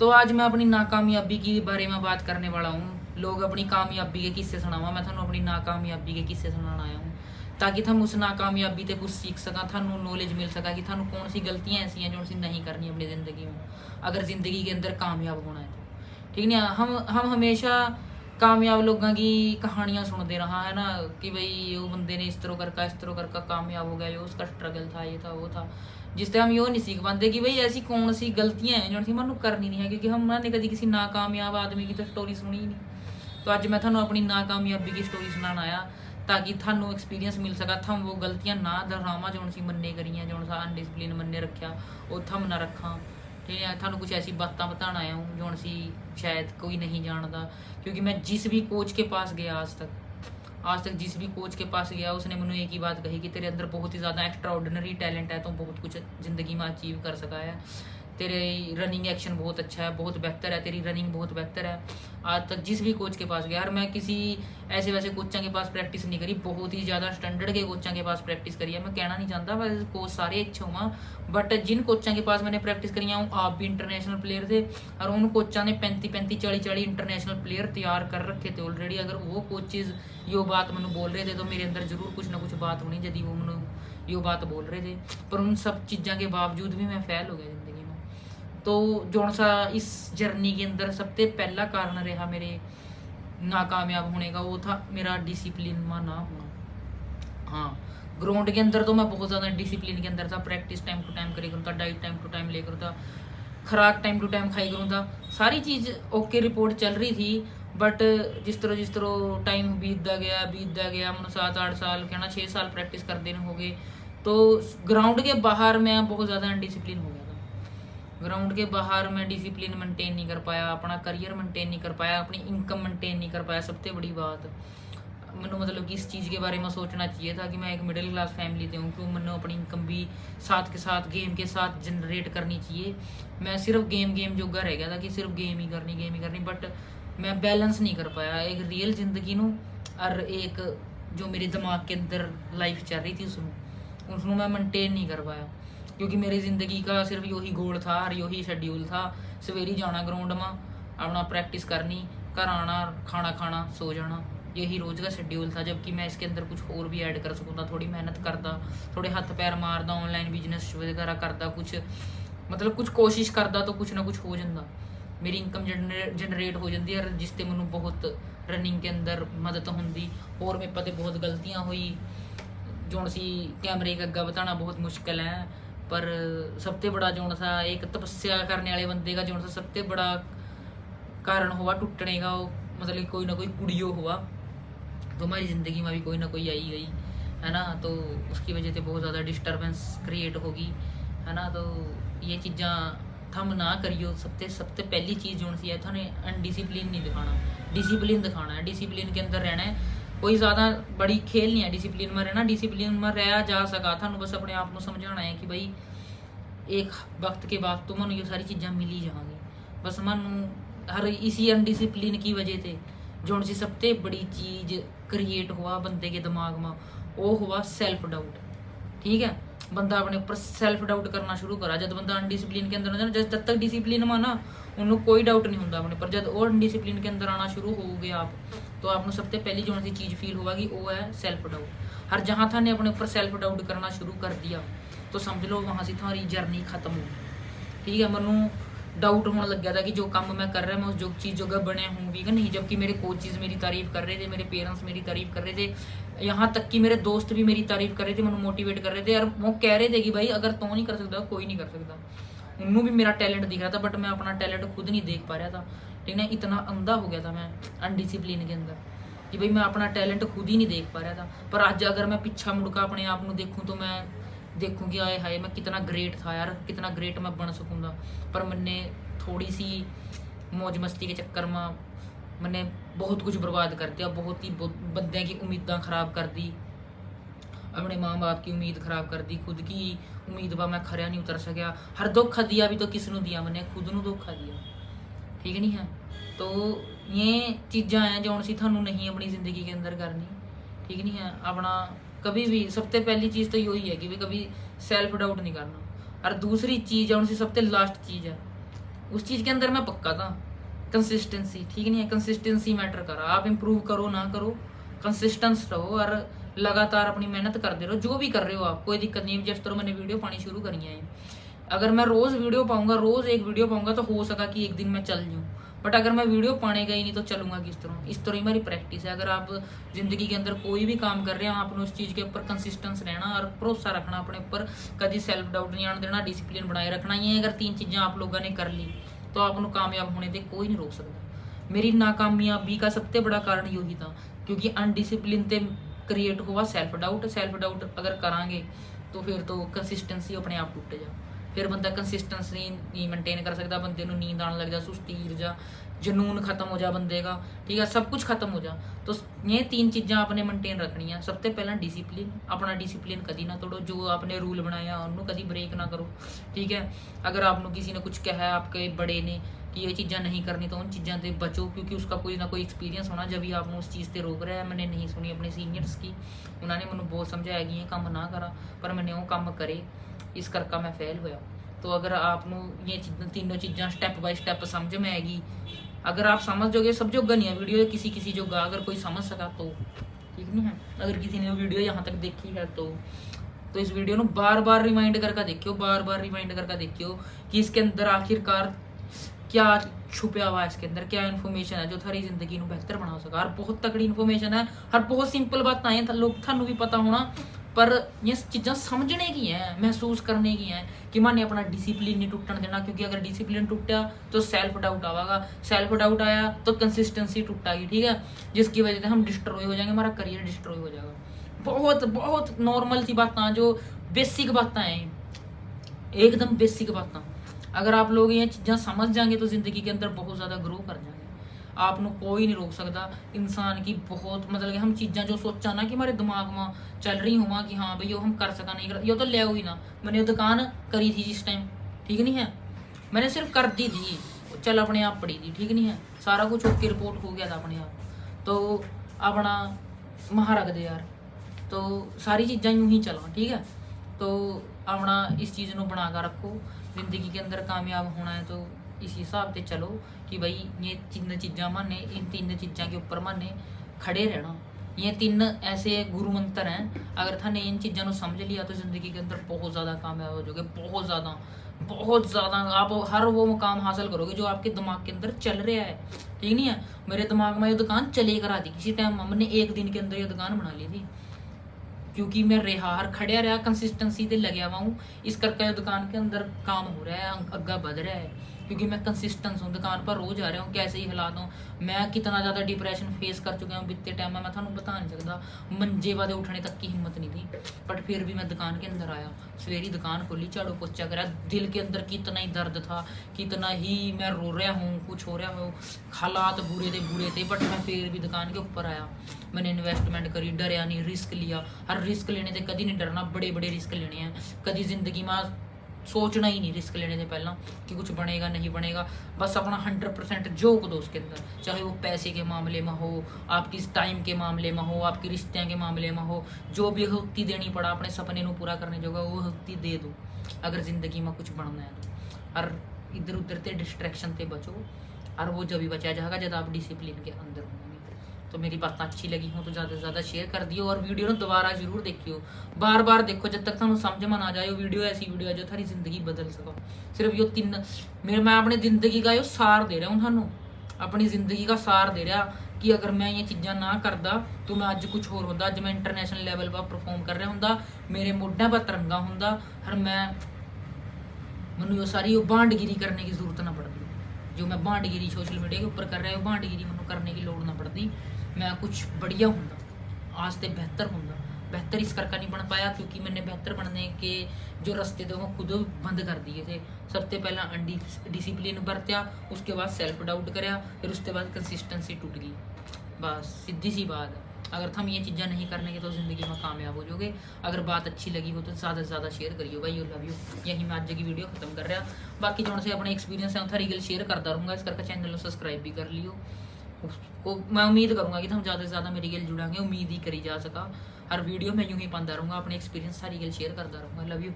तो आज मैं अपनी नाकामयाबी के बारे में बात करने वाला हूँ। लोग अपनी कामयाबी के किस्से सुनावा, मैं थानू अपनी नाकामयाबी के किस्से सुनाना आया हूँ, ताकि थम उस नाकामयाबी ते कुछ सीख सका, थानू नॉलेज मिल सका कि थानू कौन सी गलतियाँ ऐसी हैं जो सी नहीं करनी अपनी ज़िंदगी में, अगर ज़िंदगी के अंदर कामयाब होना है तो। ठीक नहीं, हम हमेशा कामयाब लोगों की कहानियाँ सुनते रहा है ना, कि भाई वो बंदे ने इस तरह करके कामयाब हो गया, जो उसका स्ट्रगल था, ये था वो था, जिससे हम यो नहीं सीख पाते कि भाई ऐसी कौन सी गलतियां हैं जो सी मैं करनी नहीं है, क्योंकि हमने कभी किसी नाकामयाब आदमी की तो स्टोरी सुनी ही नहीं। तो अज मैं थानू अपनी नाकामयाबी की स्टोरी सुनाना आया, ताकि थानू एक्सपीरियंस मिल सका, थम वो गलतियां ना दोहरावा जो सी मन्ने करी जो सा अनडिसिप्लिन मन्ने रखा, वो थम ना रखा। ठीक है, थानू कुछ ऐसी बातें बताना आया हूँ जो सी शायद कोई नहीं जानता, क्योंकि मैं जिस भी कोच के पास गया आज तक जिस भी कोच के पास गया उसने मैंने एक ही बात कही कि तेरे अंदर बहुत ही ज़्यादा एक्स्ट्रा ऑर्डिनरी टैलेंट है, तो बहुत कुछ ज़िंदगी में अचीव कर सका है, तेरे रनिंग एक्शन बहुत अच्छा है, बहुत बेहतर है, तेरी रनिंग बहुत बेहतर है। आज तक जिस भी कोच के पास गया, और मैं किसी ऐसे वैसे कोचा के पास प्रैक्टिस नहीं करी, बहुत ही ज़्यादा स्टैंडर्ड के कोचा के पास प्रैक्टिस करी है। मैं कहना नहीं चाहता वैसे कोच सारे अच्छे हुआ, बट जिन कोचा के पास मैंने प्रैक्टिस करी हूँ, आप भी इंटरनेशनल प्लेयर थे, और उन कोचा ने 35-35 40-40 इंटरनेशनल प्लेयर तैयार कर रखे थे ऑलरेडी। अगर वो कोचेज यो बात मैंने बोल रहे थे तो मेरे अंदर जरूर कुछ ना कुछ बात होनी, यदि वो मैंने यो बात बोल रहे थे, पर उन सब चीज़ों के बावजूद भी मैं फेल हो गया जिंदगी में। तो जो सा इस जर्नी के अंदर सबसे पहला कारण रहा मेरे नाकामयाब होने का, वो था मेरा डिसिप्लिन में ना होना। हाँ, ग्राउंड के अंदर तो मैं बहुत ज़्यादा डिसिप्लिन के अंदर था, प्रैक्टिस टाइम टू टाइम करे करूँ था, डाइट टाइम टू टाइम ले करूँ था, खुराक टाइम टू टाइम खाई करूँ था, सारी चीज़ ओके रिपोर्ट चल रही थी। बट जिस तरह टाइम बीतता गया मैंने 7-8 साल कहना 6 साल प्रैक्टिस कर देने हो गए, तो ग्राउंड के बाहर मैं बहुत ज़्यादा अनडिसिप्लिन हो गया था। ग्राउंड के बाहर मैं डिसिप्लिन मेंटेन नहीं कर पाया, अपना करियर मेंटेन नहीं कर पाया, अपनी इनकम मेंटेन नहीं कर पाया। सबसे बड़ी बात मैंने मतलब कि इस चीज़ के बारे में सोचना चाहिए था कि मैं एक मिडिल क्लास फैमिली से हूँ, क्यों मैंने अपनी इनकम भी साथ के साथ गेम के साथ जनरेट करनी चाहिए। मैं सिर्फ गेम जोगा रह गया था कि सिर्फ गेम ही करनी, बट मैं बैलेंस नहीं कर पाया एक रियल जिंदगी नू और एक जो मेरे दिमाग के अंदर लाइफ चल रही थी उसनू मैं मेंटेन नहीं कर पाया, क्योंकि मेरी ज़िंदगी का सिर्फ यही गोल था और यही शेड्यूल था। सवेरे जाना ग्राउंड में, अपना प्रैक्टिस करनी, घर आना, खाना खाना, सो जाना, यही रोज़ का शेड्यूल था। जबकि मैं इसके अंदर कुछ और भी ऐड कर सकूँ था, थोड़ी मेहनत करता, थोड़े हथ पैर मारदा, ऑनलाइन बिजनेस वगैरह करता, कुछ मतलब कुछ कोशिश करता तो कुछ ना कुछ हो जाता, मेरी इनकम जनरेट हो जाती है, जिससे मैनू बहुत रनिंग के अंदर मदद होंगी। और मेरे पते बहुत गलतियाँ हुई जो सी कैमरे के अग्गा बताना बहुत मुश्किल है, पर सबसे बड़ा जो सा एक तपस्या करने वाले बंदे का जो सा सबसे बड़ा कारण हुआ टूटने का, वो मतलब कोई ना कोई कुड़ियो हुआ, तो हमारी ज़िंदगी में भी कोई ना कोई आई गई है ना, तो उसकी वजह से बहुत ज़्यादा डिस्टर्बेंस क्रिएट होगी है ना। तो ये चीज़ा थम ना करियो। सबसे पहली चीज़ जो सी है थाने अनडिसिप्लिन नहीं दिखाना, डिसिप्लिन दिखाना है, डिसिप्लिन के अंदर रहना है। कोई ज़्यादा बड़ी खेल नहीं है डिसिप्लिन में रहना, डिसिप्लिन में रहा जा सका, थानू बस अपने आप को समझाना है कि भाई एक वक्त के बाद तो मैं ये सारी चीज़ा मिल ही जाएंगी, बस मैं हर इसी अनडिसिप्लिन की वजह से जो सी सबसे बड़ी चीज़ क्रिएट हुआ बंदे के दिमाग में, वो हुआ सेल्फ डाउट। ठीक है, बंदा अपने ऊपर सेल्फ डाउट करना शुरू करा जब बंदा अनडिसिप्लिन के अंदर होता है। जब तक डिसिप्लिन में ना उन्होंने कोई डाउट नहीं होता अपने पर, जब और अनडिसिप्लिन के अंदर आना शुरू हो गया आप, तो आपको सबसे पहली जो सी चीज़ फील होगा कि वो है सेल्फ डाउट। हर जहाँ था ने अपने ऊपर सेल्फ डाउट करना शुरू कर दिया, तो समझ लो वहाँ से थारी जर्नी खत्म हो। ठीक है, मैनू डाउट होने लग गया था कि जो काम मैं कर रहा मैं उस जो चीज़ जगह बने हूँ भी कि नहीं, जबकि मेरे कोचेज़ मेरी तारीफ़ कर रहे थे, मेरे पेरेंट्स मेरी तारीफ़ कर रहे थे, यहाँ तक कि मेरे दोस्त भी मेरी तारीफ़ कर रहे थे, मैंने मोटिवेट कर रहे थे, और वो कह रहे थे कि भाई अगर तू नहीं कर सकता कोई नहीं कर सकता। उन्होंने भी मेरा टैलेंट दिख रहा था, बट मैं अपना टैलेंट खुद नहीं देख पा रहा था। ठीक है, इतना अंधा हो गया था मैं अनडिसिप्लिन के अंदर कि भाई मैं अपना टैलेंट खुद ही नहीं देख पा रहा था। पर आज अगर मैं पीछा मुड़का अपने आप को देखूँ, तो मैं देखूँ कि आए हाय मैं कितना ग्रेट था यार, कितना ग्रेट मैं बन सकूँगा। पर मैंने थोड़ी सी मौज मस्ती के चक्कर में मैंने बहुत कुछ बर्बाद कर दिया, बहुत ही बंदे की उम्मीदें खराब कर दी, अपने माँ बाप की उम्मीद खराब कर दी, खुद की उम्मीद पर मैं खरा नहीं उतर सकिया। हर धोखा दिया भी तो किसनू दिया, मैंने खुद नू धोखा दिया। ठीक नहीं है, तो ये चीज़ां हैं जो सी थानू नहीं अपनी ज़िंदगी के अंदर करनी। ठीक नहीं है, अपना कभी भी सबसे पहली चीज़ तो यही है कि भाई कभी सेल्फ डाउट नहीं करना। और दूसरी चीज़ है सी सबसे लास्ट चीज़ है उस चीज़ के अंदर मैं पक्का था। कंसिस्टेंसी ठीक नहीं है, कंसिस्टेंसी मैटर करा। आप इम्प्रूव करो ना करो, कंसिस्टेंस रहो और लगातार अपनी मेहनत करते रहो। जो भी कर रहे हो आप, कोई दिक्कत नहीं है। जिस तरह मैंने वीडियो पानी शुरू करी है, अगर मैं रोज़ वीडियो पाऊंगा, रोज़ एक वीडियो पाऊंगा, तो हो सका कि एक दिन मैं चल जाऊँ। बट अगर मैं वीडियो पाने गई नहीं तो चलूंगा किस तरह? इस तरह ही मेरी प्रैक्टिस है। अगर आप जिंदगी के अंदर कोई भी काम कर रहे हैं, आपने उस चीज़ के ऊपर कंसिस्टेंस रहना और भरोसा रखना अपने ऊपर, कभी सेल्फ डाउट नहीं आने देना, डिसिप्लिन बनाए रखना। ये अगर 3 चीज़ें आप लोगों ने कर ली तो आपको कामयाब होने से कोई नहीं रोक सकता। मेरी नाकामयाबी का सबसे बड़ा कारण यही था, क्योंकि अनडिसिप्लिन से क्रिएट हुआ सेल्फ डाउट। सेल्फ डाउट अगर करांगे तो फिर तो कंसिस्टेंसी अपने आप टूट जा। फिर बंदा कंसिस्टेंसी नहीं मेनटेन कर सकता, बंदे को नींद आने लग जा, सुस्ती ऊर्जा, जुनून खत्म हो जा बंदे का, ठीक है, सब कुछ खत्म हो जा। तो ये 3 चीज़ें आपने मेनटेन रखनी है। सबसे पहला डिसिप्लिन, अपना डिसिप्लिन कभी ना तोड़ो। जो आपने रूल बनाया उन्होंने कभी ब्रेक ना करो, ठीक है। अगर आपने किसी ने कुछ कहा है आपके बड़े ने कि ये चीज़ें नहीं करनी, तो उन चीज़ों से बचो, क्योंकि उसका कोई ना कोई एक्सपीरियंस होना जब भी आपने उस चीज़ से रोक रहा है। मैंने नहीं सुनी अपने सीनियर्स की, उन्होंने मैंने बहुत समझाया कि ये काम ना करा, पर मैंने वो काम करे, इस करके मैं फेल होया। तो अगर आपको ये तीनों चीज़ां स्टैप बाय स्टैप समझ में आएगी, अगर आप समझ जोगे, सब जोगा नहीं है वीडियो किसी किसी जोगा, अगर कोई समझ सका तो ठीक नहीं है। अगर किसी ने वीडियो यहाँ तक देखी है तो इस वीडियो को बार बार रिमाइंड करके देखियो, बार बार रिमाइंड करके देखियो कि इसके अंदर आखिरकार क्या छुपया हुआ है, इसके अंदर क्या इन्फॉर्मेशन है जो थारी जिंदगी को बेहतर बना सका। और बहुत तकड़ी इन्फॉर्मेशन है और बहुत सिंपल बात है, लोग थानू भी पता होना, पर ये चीज़ां समझने की है, महसूस करने की है कि माने अपना डिसिप्लिन नहीं टूटने देना। क्योंकि अगर डिसिप्लिन टूटा तो सेल्फ डाउट आएगा, सेल्फ डाउट आया तो कंसिस्टेंसी टूटेगी, ठीक है, जिसकी वजह से हम डिस्ट्रॉय हो जाएंगे, हमारा करियर डिस्ट्रॉय हो जाएगा। बहुत बहुत नॉर्मल सी बातें, जो बेसिक बातें हैं, एकदम बेसिक बातें। अगर आप लोग ये चीज़ां समझ जाएंगे तो ज़िंदगी के अंदर बहुत ज़्यादा ग्रो कर जाएंगे। आपको कोई नहीं रोक सकता इंसान की। बहुत मतलब कि हम चीज़ां जो सोचा ना कि हमारे दिमाग में चल रही हुआ कि हाँ भाई यो हम कर सका नहीं कर, यो तो ले हुई ना। मैंने दुकान करी थी जिस टाइम, ठीक नहीं है, मैंने सिर्फ कर दी थी, चल अपने आप पड़ी थी, ठीक नहीं है, सारा कुछ ओके रिपोर्ट हो गया था अपने आप। तो अपना महा रख दे यार, तो सारी चीज़ां यूं ही चला, ठीक है। तो अपना इस चीज़ को बना कर रखो। ज़िंदगी के अंदर कामयाब होना है तो इस हिसाब से चलो कि भाई ये 3 चीज़ां माने, इन 3 चीज़ों के ऊपर माने खड़े रहना। ये 3 ऐसे गुरु मंत्र हैं, अगर थाने इन चीज़ों को समझ लिया तो ज़िंदगी के अंदर बहुत ज़्यादा कामयाब हो जाओगे, बहुत ज़्यादा। आप हर वो मुकाम हासिल करोगे जो आपके दिमाग के अंदर चल रहा है, ठीक नहीं है। मेरे दिमाग में ये दुकान चले करा दी किसी टाइम, हमने 1 दिन के अंदर ये दुकान बना ली थी, क्योंकि मैं हर खड़िया रहा, कंसिस्टेंसी से लगे हुआ हूँ, इस करके दुकान के अंदर काम हो रहा है, अग्गा बढ़ रहा है, क्योंकि मैं कंसिस्टेंस हूँ, दुकान पर रोज आ रहा हूँ। कैसे ही हालात हूँ, मैं कितना ज़्यादा डिप्रेशन फेस कर चुका हूँ बीते टाइम में, मैं थानू बता नहीं सकता। मंजे वादे उठने तक की हिम्मत नहीं थी, बट फिर भी मैं दुकान के अंदर आया, सवेरी दुकान खोली, झाड़ू पोछा करा। दिल के अंदर कितना ही दर्द था, कितना ही मैं रो रहा हूँ, कुछ हो रहा हो, हालात बुरे थे, बट मैं फिर भी दुकान के ऊपर आया। मैंने इन्वेस्टमेंट करी, डरया नहीं, रिस्क लिया। हर रिस्क लेने से कभी नहीं डरना, बड़े रिस्क लेने हैं। कभी जिंदगी में सोचना ही नहीं रिस्क लेने से पहला कि कुछ बनेगा नहीं बनेगा, बस अपना 100% झोंक दो उसके अंदर। चाहे वो पैसे के मामले में हो, आपकी टाइम के मामले में हो, आपके रिश्ते के मामले में हो, जो भी हुक्ति देनी पड़ा अपने सपने को पूरा करने जोगा, वो हुक्ति दे दो अगर ज़िंदगी में कुछ बनना है तो। और इधर उधर से डिस्ट्रैक्शन से बचो, और वो जब भी बचा जाएगा जब आप डिसिप्लिन के अंदर होंगे। तो मेरी बात अच्छी लगी हो तो ज़्यादा से ज़्यादा शेयर कर दियो, और वीडियो ने दोबारा जरूर देखियो, बार बार देखो जब तक थानू समझ में ना जाए। वीडियो ऐसी वीडियो है जो थारी जिंदगी बदल सको। सिर्फ यो 3 मैं अपनी जिंदगी का यो सार दे रहा हूँ थानू, अपनी जिंदगी का सार दे रहा कि अगर मैं ये चीज़ां ना करता तो मैं अज कुछ होर होंदा, अज मैं इंटरनेशनल लैवल पर परफॉर्म कर रहा होंदा, मेरे मोढियां पर तिरंगा होंदा, और मैनू सारी भांडगिरी करने की जरूरत ना पड़ती। जो मैं भांडगिरी सोशल मीडिया के ऊपर कर रहा हूँ, भांडगिरी मैनू करने की लोड़ ना पड़ती। मैं कुछ बढ़िया होंदा, आज से बेहतर होंदा। बेहतर इस करके नहीं बन पाया क्योंकि मैंने बेहतर बनने के जो रास्ते थे वो खुद बंद कर दिए थे। सबसे पहला डिसिप्लिन बरत्या, उसके बाद सेल्फ डाउट कराया, फिर उसके बाद कंसिस्टेंसी टूट गई। बस सीधी सी बात है। अगर हम ये चीज़ें नहीं करने की तो ज़िंदगी में कामयाब हो जाओगे। अगर बात अच्छी लगी हो तो ज़्यादा से ज़्यादा शेयर करियो भाई। You love you. यही मैं आज की वीडियो खत्म कर रहा। बाकी जो से अपने एक्सपीरियंस है थारी गल शेयर करता रहूँगा, इस करके चैनल को सब्सक्राइब भी कर लियो। उसको मैं उम्मीद करूँगा कि हम ज़्यादा से ज़्यादा मेरी गल जुड़ांगे, उम्मीद ही करी जा सका। हर वीडियो में यूँ ही पाता रहूँगा, अपने एक्सपीरियंस सारी गल शेयर करता रहूँगा। Love you.